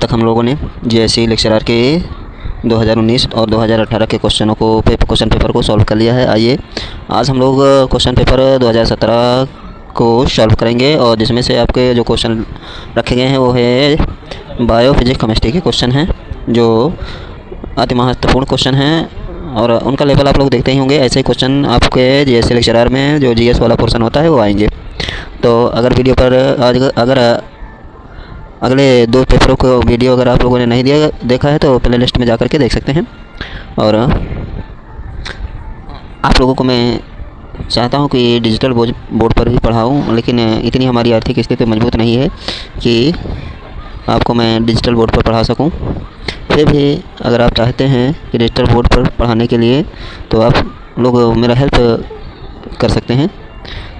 तक हम लोगों ने जीएससी लेक्चरर के 2019 और 2018 के क्वेश्चन पेपर को सॉल्व कर लिया है। आइए आज हम लोग क्वेश्चन पेपर 2017 को सॉल्व करेंगे और जिसमें से आपके जो क्वेश्चन रखे गए हैं वो है बायो फिजिक्स केमिस्ट्री के क्वेश्चन हैं, जो अति महत्वपूर्ण क्वेश्चन हैं और उनका लेवल आप लोग देखते ही होंगे। ऐसे ही क्वेश्चन आपके जीएससी लेक्चरर में जो जीएस वाला पोर्शन होता है वो आएंगे। तो अगर वीडियो पर अगर अगले 2 पेपरों को वीडियो अगर आप लोगों ने नहीं देखा है तो प्ले लिस्ट में जा कर के देख सकते हैं। और आप लोगों को मैं चाहता हूं कि डिजिटल बोर्ड पर भी पढ़ाऊं, लेकिन इतनी हमारी आर्थिक स्थिति मजबूत नहीं है कि आपको मैं डिजिटल बोर्ड पर पढ़ा सकूं। फिर भी अगर आप चाहते हैं कि डिजिटल बोर्ड पर पढ़ाने के लिए तो आप लोग मेरा हेल्प कर सकते हैं।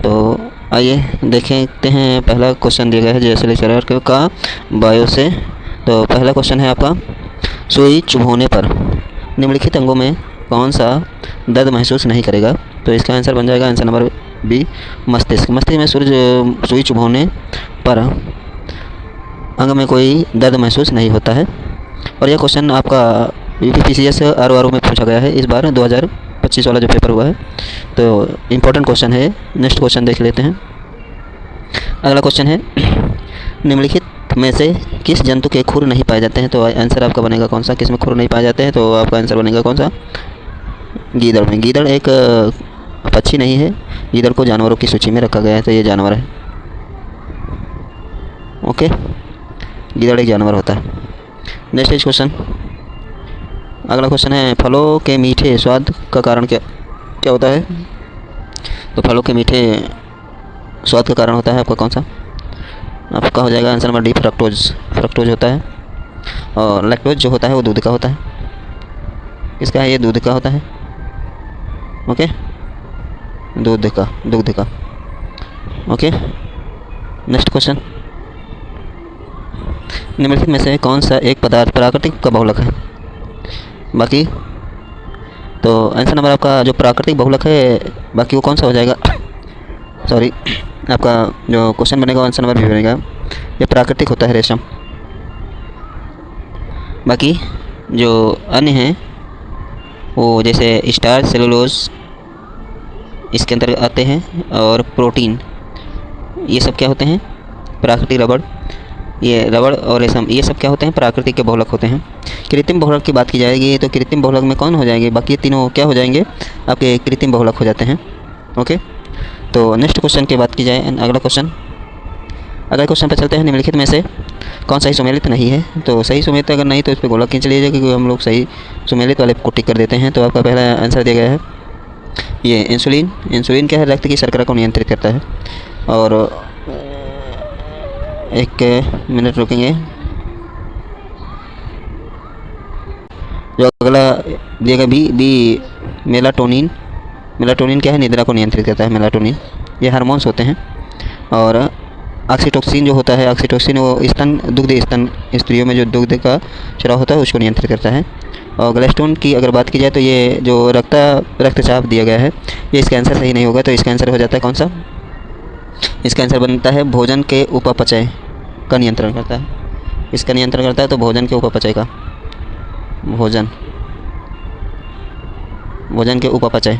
तो आइए देखते हैं, पहला क्वेश्चन दिया गया है जीएससी लेक्चरर का बायो से। तो पहला क्वेश्चन है आपका, सुई चुभोने पर निम्नलिखित अंगों में कौन सा दर्द महसूस नहीं करेगा? तो इसका आंसर बन जाएगा आंसर नंबर बी, मस्तिष्क। मस्तिष्क में सुई चुभोने पर अंग में कोई दर्द महसूस नहीं होता है। और यह क्वेश्चन आपका यूपीपीसीएस आरओआरओ में पूछा गया है इस बार 2025 वाला जो पेपर हुआ है। तो इम्पोर्टेंट क्वेश्चन है। नेक्स्ट क्वेश्चन देख लेते हैं। अगला क्वेश्चन है, निम्नलिखित में से किस जंतु के खुर नहीं पाए जाते हैं? तो आंसर आपका बनेगा कौन सा? किस में खुर नहीं पाए जाते हैं? तो आपका आंसर बनेगा कौन सा? गीदड़ में। गीदड़ एक पक्षी नहीं है, गीदड़ को जानवरों की सूची में रखा गया है, तो ये जानवर है। ओके, गीदड़ एक जानवर होता है। नेक्स्ट क्वेश्चन, अगला क्वेश्चन है, फलों के मीठे स्वाद का कारण क्या होता है? तो फलों के मीठे स्वाद का कारण होता है आपका कौन सा? आपका हो जाएगा answer number D, fructose. Fructose होता है। और लैक्टोज जो होता है वो दूध का होता है। किसका है? ये दूध का होता है। ओके, दूध का। ओके, नेक्स्ट क्वेश्चन, निम्नलिखित में से कौन सा एक पदार्थ प्राकृतिक का बहुलक है? बाकी तो आंसर नंबर आपका जो प्राकृतिक बहुलक है बाकी वो कौन सा हो जाएगा? सॉरी, आपका जो क्वेश्चन बनेगा आंसर नंबर भी बनेगा, ये प्राकृतिक होता है रेशम। बाकी जो अन्य हैं वो जैसे स्टार्च, सेलुलोज इसके अंतर्गत आते हैं, और प्रोटीन, ये सब क्या होते हैं? प्राकृतिक। रबड़, ये रबड़ और रेशम, ये सब क्या होते हैं? प्राकृतिक के बहुलक होते हैं। कृत्रिम बहुलक की बात की जाएगी तो कृत्रिम बहुलक में कौन हो जाएंगे? बाकी ये तीनों क्या हो जाएंगे? आपके कृत्रिम बहुलक हो जाते हैं। ओके, तो नेक्स्ट क्वेश्चन की बात की जाए, अगला क्वेश्चन पर चलते हैं। निम्नलिखित में से कौन सही सुमेलित नहीं है? तो सही सुमेलित अगर नहीं तो इस पर गोलक खींच लीजिए, क्योंकि हम लोग सही सुमेलित वाले को टिक कर देते हैं। तो आपका पहला आंसर दिया गया है ये इंसुलिन। इंसुलिन क्या है? रक्त की शर्करा को नियंत्रित करता है। और एक मिनट रुकेंगे, जो अगला दिएगा बी मेलाटोनिन। मेलाटोनिन क्या है? निद्रा को नियंत्रित करता है मेलाटोनिन। ये हार्मोन्स होते हैं। और ऑक्सीटोसिन जो होता है, ऑक्सीटोसिन वो दुग्ध स्तन स्त्रियों में जो दुग्ध का स्राव होता है उसको नियंत्रित करता है। और गैल्वेस्टोन की अगर बात की जाए तो ये जो रक्तचाप दिया गया है, ये इसका आंसर सही नहीं होगा। तो इसका आंसर हो जाता है कौन सा? इसका आंसर बनता है भोजन के उपापचय का नियंत्रण करता है। इसका नियंत्रण करता है तो भोजन के उपापचय का, भोजन के उपापचय।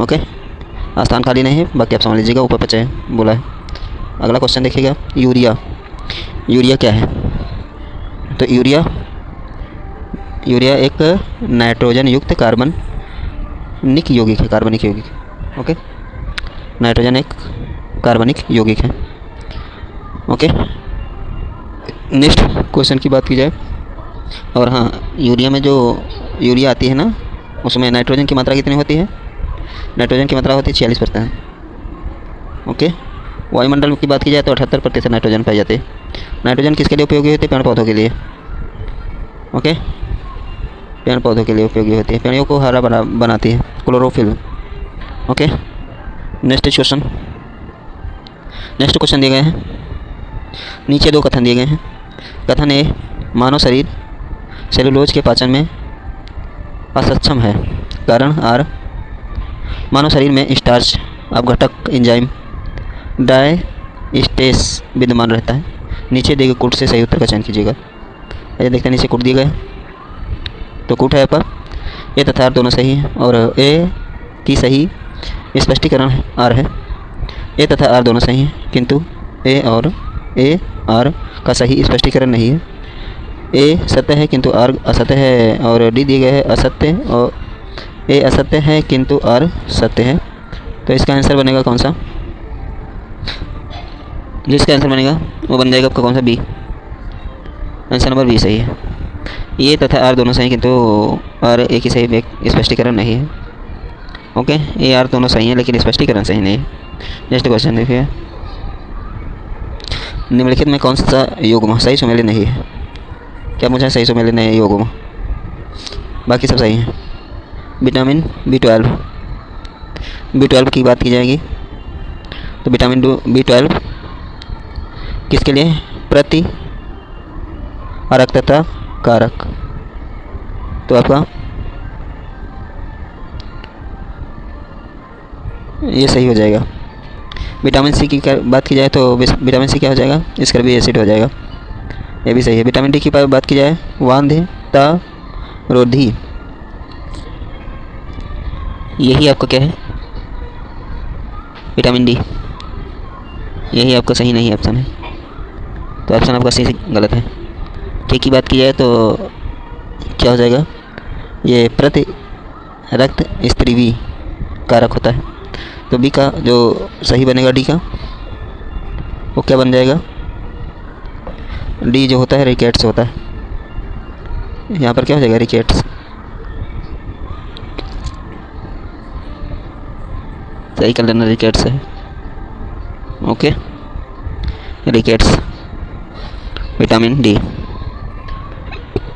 ओके, स्थान खाली नहीं है, बाकी आप समझ लीजिएगा, उपापचय बोला है। अगला क्वेश्चन देखिएगा, यूरिया क्या है? तो यूरिया एक नाइट्रोजन युक्त कार्बनिक यौगिक है। ओके, नाइट्रोजन एक कार्बनिक यौगिक है। ओके, नेक्स्ट क्वेश्चन की बात की जाए, और हाँ, यूरिया में जो यूरिया आती है ना, उसमें नाइट्रोजन की मात्रा कितनी होती है? नाइट्रोजन की मात्रा होती है 46%। ओके, वायुमंडल की बात की जाए तो 78% नाइट्रोजन पाई जाती है। नाइट्रोजन किसके लिए उपयोगी होती है? पेड़ पौधों के लिए। ओके, पेड़ पौधों के लिए उपयोगी होती है, पेड़ों को हरा बनाती है, क्लोरोफिल। ओके, नेक्स्ट क्वेश्चन दिए गए हैं, नीचे 2 कथन दिए गए हैं। कथन ए, मानव शरीर सेलुलोज के पाचन में असक्षम है, कारण आर, मानव शरीर में स्टार्च अपघटक एंजाइम डायस्टेस विद्यमान रहता है। नीचे दिए गए कोड से सही उत्तर का चयन कीजिएगा। ये देखते हैं नीचे कूट दिए गए, तो कूट है आपका ए तथा आर दोनों सही है, और ए की सही स्पष्टीकरण आर है। ए तथा आर दोनों सही हैं, किंतु ए आर का सही स्पष्टीकरण नहीं है। ए सत्य है किंतु आर असत्य है, और डी दिए गए है असत्य, और ए असत्य है किंतु आर सत्य है। तो इसका आंसर बनेगा कौन सा? जिसका आंसर बनेगा वो बन जाएगा आपका कौन सा? बी। आंसर नंबर बी सही है। ए तथा आर दोनों सही किंतु आर ए की सही स्पष्टीकरण नहीं है। ओके, ए आर दोनों सही हैं लेकिन स्पष्टीकरण सही नहीं है। नेक्स्ट क्वेश्चन देखिए, निम्नलिखित में कौन सा युग्म सही सुमेलित नहीं है? क्या मुझे सही सुमेलित नहीं है युग्म? बाकी सब सही हैं। विटामिन B12 की बात की जाएगी तो विटामिन B12 किसके लिए? प्रति अरक्तता कारक। तो आपका ये सही हो जाएगा। विटामिन सी की बात की जाए तो विटामिन सी क्या हो जाएगा? स्कर्वी एसिड हो जाएगा, ये भी सही है। विटामिन डी की बात की जाए वांध्यता रोधी, यही आपका क्या है? विटामिन डी, यही आपका सही नहीं ऑप्शन है, तो ऑप्शन आपका सही गलत है। के की बात की जाए तो क्या हो जाएगा? ये प्रति रक्त स्त्रीवी कारक होता है, तो बी का जो सही बनेगा डी का वो क्या बन जाएगा? डी जो होता है रिकेट्स होता है। यहाँ पर क्या हो जाएगा? रिकेट्स। सही कर लेना, रिकेट्स है। Okay, rickets, vitamin D.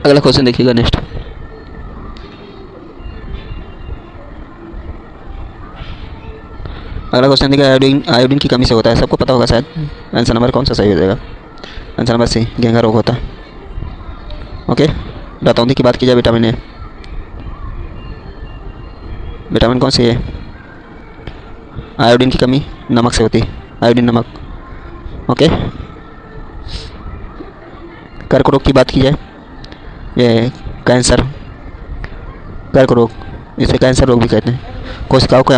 अगला क्वेश्चन देखिएगा नेक्स्ट। अगला क्वेश्चन देखिए, आयोडीन की कमी से होता है, सबको पता होगा शायद। आंसर नंबर कौन सा सही हो जाएगा? आंसर नंबर सी, घेंघा रोग होता है। ओके, रतौंधी की बात की जाए विटामिन ए, विटामिन कौन सी है? आयोडीन की कमी नमक से होती है, आयोडीन नमक। ओके, कर्क रोग की बात की जाए, ये कैंसर, कर्क रोग, इसे कैंसर रोग भी कहते हैं, कोशिकाओं के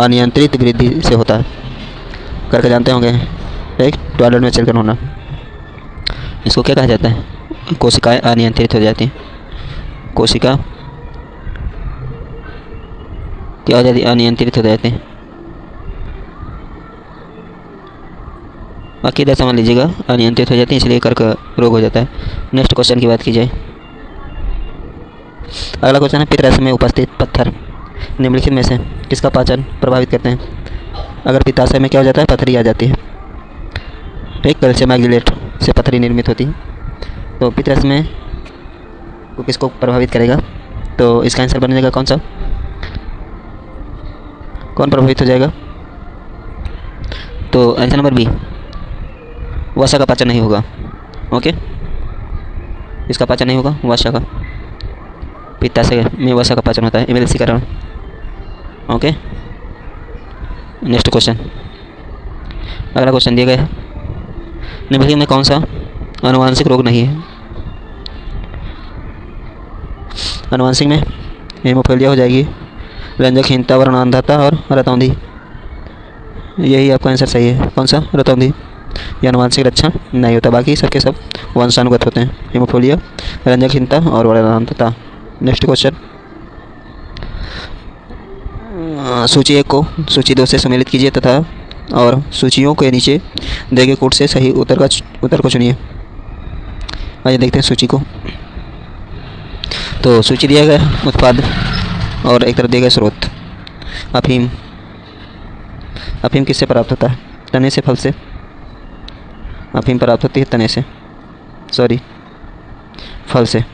अनियंत्रित वृद्धि से होता है। कर्क जानते होंगे, एक टॉयलेट में चलकर होना, इसको क्या कहा जाता है? कोशिकाएं अनियंत्रित हो जाती हैं, कोशिका क्या हो जाती है? अनियंत्रित हो जाती हैं। बाकी इधर समझ लीजिएगा, अनियंत्रित हो जाती है इसलिए कर्क रोग हो जाता है। नेक्स्ट क्वेश्चन की बात की जाए, अगला क्वेश्चन है, पित्तरस में उपस्थित पत्थर निम्नलिखित में से किसका पाचन प्रभावित करते हैं? अगर पित्ताशय में क्या हो जाता है? पथरी आ जाती है, ठीक, कैल्शियम मैग्नीलेट से पथरी निर्मित होती है, तो पित्तरस में को किसको प्रभावित करेगा? तो इसका आंसर बन जाएगा कौन सा? कौन प्रभावित हो जाएगा? तो आंसर नंबर बी, वसा का पाचन नहीं होगा। ओके, इसका पाचन नहीं होगा, वसा का, पित्ताशय में वसा का पाचन होता है एमिल्सीकरण। ओके, नेक्स्ट क्वेश्चन, अगला क्वेश्चन दिया गया है, निम्नलिखित में कौन सा आनुवांशिक रोग नहीं है? आनुवांशिक में हेमोफीलिया हो जाएगी, रंजकहीनता, वर्णांधता और रतौंधी, यही आपका आंसर सही है। कौन सा? रतौंधी। ये आनुवांशिक लक्षण नहीं होता, बाकी सबके सब वंशानुगत होते हैं, हेमोफीलिया, रंजकहीनता और वर्णांधता। नेक्स्ट क्वेश्चन, सूची 1 को सूची 2 से सम्मिलित कीजिए तथा और सूचियों के नीचे दिए गए कोड से सही उत्तर को चुनिए। आइए देखते हैं सूची को। तो सूची दिया गया उत्पाद और एक तरफ दिया गया स्रोत। अफीम, अफीम किससे प्राप्त होता है? तने से, फल से। अफीम प्राप्त होती है तने से, सॉरी फल से।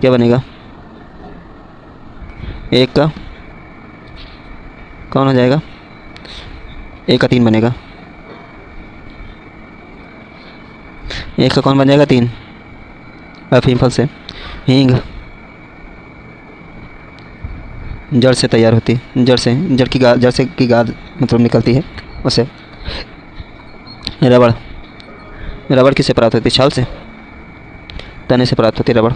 क्या बनेगा? एक का कौन हो जाएगा? 1 का 3 बनेगा, 1 का कौन बन जाएगा? 3, अफीम फल से। हींग जड़ से तैयार होती है, जड़ से की गाद मतलब निकलती है उसे। रबड़, रबड़ किससे प्राप्त होती है? छाल से। तने से प्राप्त होती है रबड़।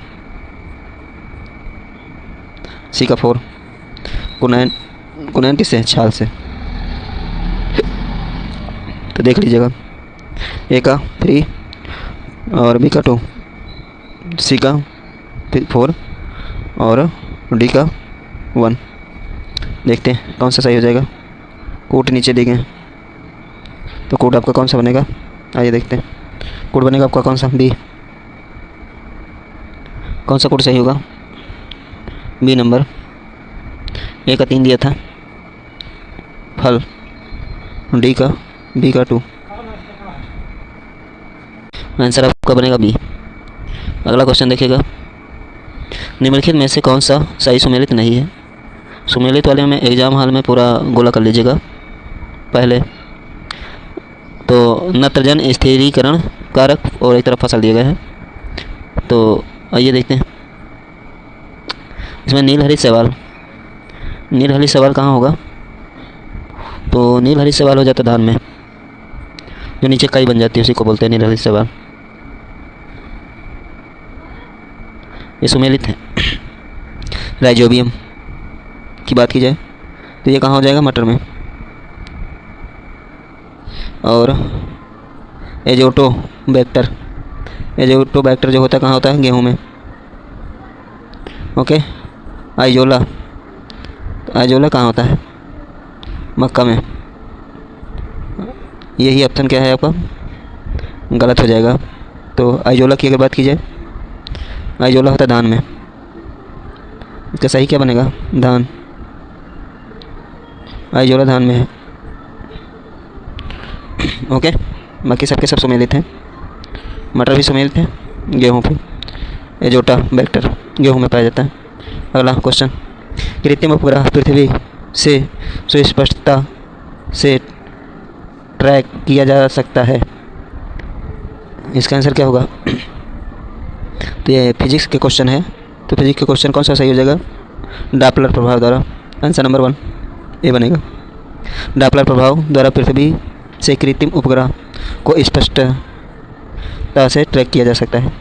सी का 4, कुनैन, कुनैन किससे? छाल से। तो देख लीजिएगा, ए का 3 और बी का 2, सी का 4 और डी का 1। देखते हैं कौन सा सही हो जाएगा। कोट नीचे दिए गए, तो कोड आपका कौन सा बनेगा? आइए देखते हैं। कोड बनेगा आपका कौन सा? बी। कौन सा कोड सही होगा? B number. ए का 3 दिया था, फल। डी का, बी का 2। आंसर आपका बनेगा बी। अगला क्वेश्चन देखिएगा, निम्नलिखित में से कौन सा सही सुमेलित नहीं है? सुमेलित वाले में एग्जाम हॉल में पूरा गोला कर लीजिएगा। पहले तो नत्रजन स्थिरीकरण कारक और एक तरफ फसल दिया गया है। तो आइए देखते हैं इसमें नील हरित सवाल। नील हरित सवाल कहाँ होगा? तो नील हरित सवाल हो जाता धान में, जो नीचे कई बन जाती है उसी को बोलते हैं नील हरित सवाल। ये सुमेलित है। राइजोबियम की बात की जाए तो ये कहाँ हो जाएगा? मटर में। और एजोटोबैक्टर, एजोटोबैक्टर जो होता है कहाँ होता है? गेहूं में। ओके। आइजोला, आइजोला कहाँ होता है? मक्का में। यही ऑप्शन क्या है आपका? गलत हो जाएगा। तो आइजोला की अगर बात की जाए, आइजोला होता है धान में। इसका सही क्या बनेगा? धान। आइजोला धान में है। ओके। बाकी सबके सब सुमेलित हैं। मटर भी सुमेलित है, गेहूं पे। एजोटा बैक्टर गेहूं में पाया जाता है। अगला क्वेश्चन, कृत्रिम उपग्रह पृथ्वी से सुस्पष्टता से ट्रैक किया जा सकता है। इसका आंसर क्या होगा? तो ये फिजिक्स के क्वेश्चन है। तो फिजिक्स के क्वेश्चन कौन सा सही हो जाएगा? डापलर प्रभाव द्वारा। आंसर नंबर 1 ए बनेगा। डापलर प्रभाव द्वारा पृथ्वी से कृत्रिम उपग्रह को स्पष्टता से ट्रैक किया जा सकता है।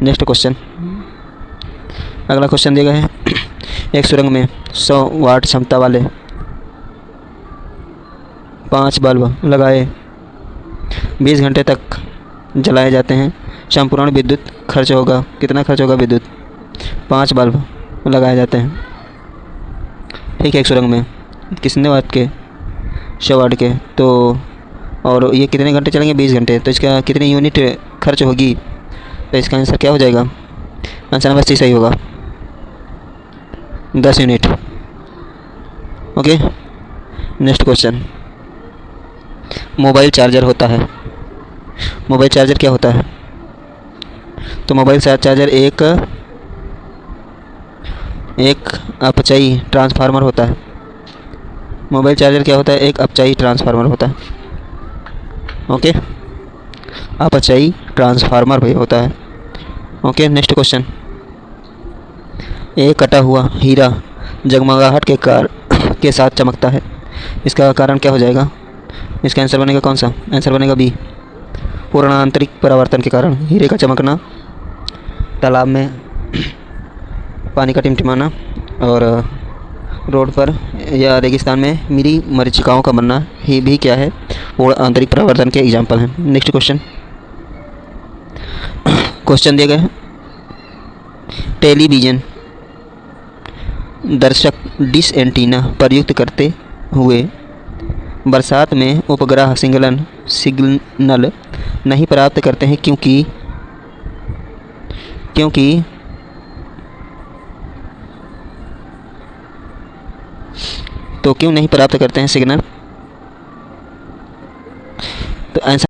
नेक्स्ट क्वेश्चन, अगला क्वेश्चन दिया गया है, एक सुरंग में 100 वाट क्षमता वाले 5 बल्ब लगाए 20 घंटे तक जलाए जाते हैं। संपूर्ण विद्युत खर्च होगा, कितना खर्च होगा विद्युत? 5 बल्ब लगाए जाते हैं, ठीक है, एक सुरंग में। कितने वाट के? 100 वाट के। तो और ये कितने घंटे चलेंगे? 20 घंटे। तो इसका कितनी यूनिट खर्च होगी? तो इसका आंसर क्या हो जाएगा? आंसर नंबर सी सही होगा, 10 unit. Okay. Next question, mobile charger होता है। मोबाइल चार्जर क्या होता है? तो मोबाइल चार्जर एक अपचयी ट्रांसफार्मर होता है। मोबाइल चार्जर क्या होता है? एक अपचयी ट्रांसफार्मर होता है। ओके, अपचयी ट्रांसफार्मर भी होता है। ओके। नेक्स्ट क्वेश्चन, एक कटा हुआ हीरा जगमगाहट के साथ चमकता है। इसका कारण क्या हो जाएगा? इसका आंसर बनेगा कौन सा? आंसर बनेगा बी, पूर्ण आंतरिक परावर्तन के कारण हीरे का चमकना, तालाब में पानी का टिमटिमाना और रोड पर या रेगिस्तान में मीरी मरीचिकाओं का बनना ही भी क्या है? पूर्ण आंतरिक परावर्तन के एग्जाम्पल हैं। नेक्स्ट क्वेश्चन, क्वेश्चन दिए गए हैं, टेलीविज़न दर्शक डिश एंटीना प्रयुक्त करते हुए बरसात में उपग्रह सिग्नल नहीं प्राप्त करते हैं क्योंकि तो क्यों नहीं प्राप्त करते हैं सिग्नल? तो आंसर